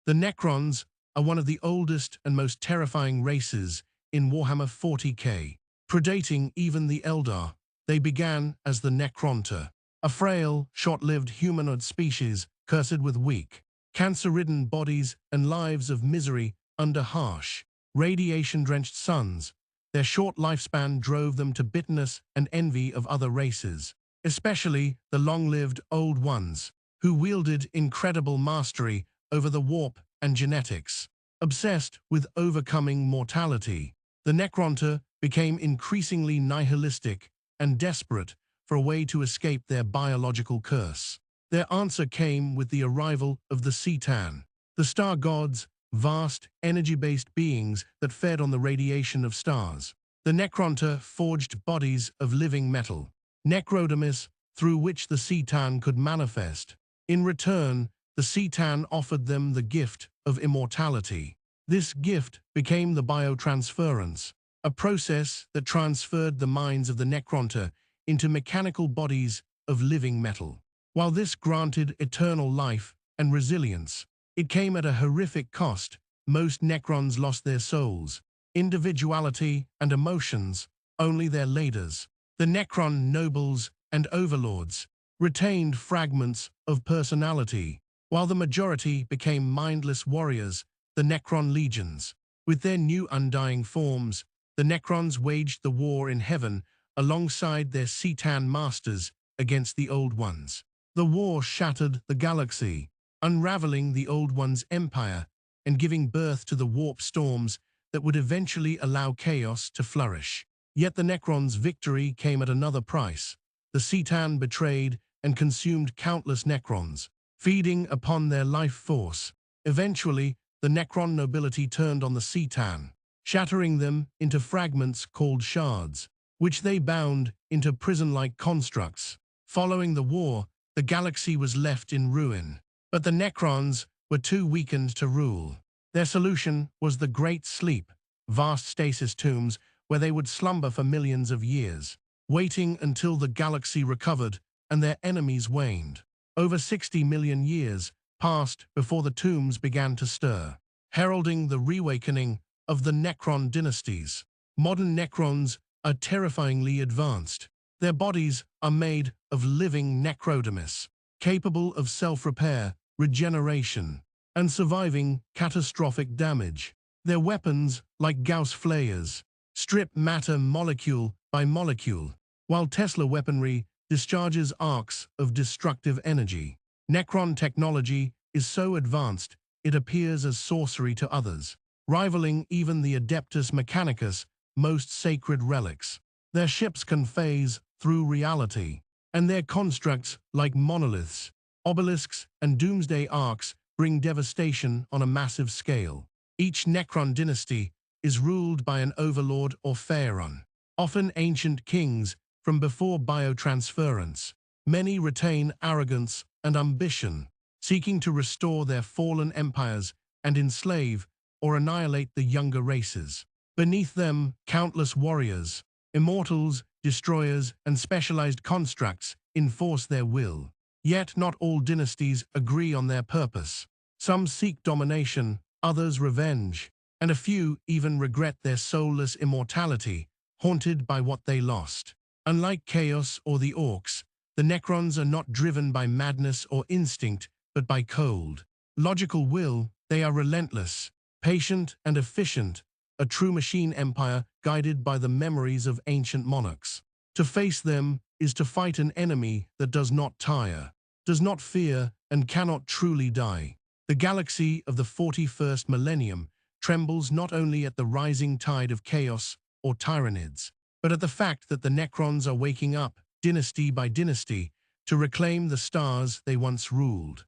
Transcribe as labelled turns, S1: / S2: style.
S1: The Necrons are one of the oldest and most terrifying races in Warhammer 40k. Predating even the Eldar, they began as the Necronta, a frail, short-lived humanoid species cursed with weak, cancer-ridden bodies and lives of misery under harsh, radiation-drenched suns. Their short lifespan drove them to bitterness and envy of other races, especially the long-lived Old Ones, who wielded incredible mastery over the warp and genetics. Obsessed with overcoming mortality, the Necronta became increasingly nihilistic and desperate for a way to escape their biological curse. Their answer came with the arrival of the Citan, the star gods, vast, energy-based beings that fed on the radiation of stars. The Necronta forged bodies of living metal, necrodermis, through which the Citan could manifest. In return, the Citan offered them the gift of immortality. This gift became the biotransference, a process that transferred the minds of the Necronta into mechanical bodies of living metal. While this granted eternal life and resilience, it came at a horrific cost. Most Necrons lost their souls, individuality, and emotions. Only their leaders, the Necron nobles and overlords, retained fragments of personality, while the majority became mindless warriors, the Necron legions. With their new undying forms, the Necrons waged the war in heaven alongside their Citan masters against the Old Ones. The war shattered the galaxy, unraveling the Old Ones' empire and giving birth to the warp storms that would eventually allow chaos to flourish. Yet the Necrons' victory came at another price. The Citan betrayed and consumed countless Necrons, feeding upon their life force. Eventually, the Necron nobility turned on the Citan, shattering them into fragments called shards, which they bound into prison-like constructs. Following the war, the galaxy was left in ruin, but the Necrons were too weakened to rule. Their solution was the Great Sleep, vast stasis tombs where they would slumber for millions of years, waiting until the galaxy recovered and their enemies waned. Over 60 million years passed before the tombs began to stir, heralding the reawakening of the Necron dynasties. Modern Necrons are terrifyingly advanced. Their bodies are made of living necrodermis, capable of self-repair, regeneration, and surviving catastrophic damage. Their weapons, like Gauss flayers, strip matter molecule by molecule, while Tesla weaponry discharges arcs of destructive energy. Necron technology is so advanced it appears as sorcery to others, rivaling even the Adeptus Mechanicus' most sacred relics. Their ships can phase through reality, and their constructs, like monoliths, obelisks, and doomsday arcs, bring devastation on a massive scale. Each Necron dynasty is ruled by an overlord or pharaoh, often ancient kings from before biotransference. Many retain arrogance and ambition, seeking to restore their fallen empires and enslave or annihilate the younger races. Beneath them, countless warriors, immortals, destroyers, and specialized constructs enforce their will. Yet not all dynasties agree on their purpose. Some seek domination, others revenge, and a few even regret their soulless immortality, haunted by what they lost. Unlike Chaos or the Orcs, the Necrons are not driven by madness or instinct, but by cold, logical will. They are relentless, patient, and efficient, a true machine empire guided by the memories of ancient monarchs. To face them is to fight an enemy that does not tire, does not fear, and cannot truly die. The galaxy of the 41st millennium trembles not only at the rising tide of chaos or tyrannids, but at the fact that the Necrons are waking up, dynasty by dynasty, to reclaim the stars they once ruled.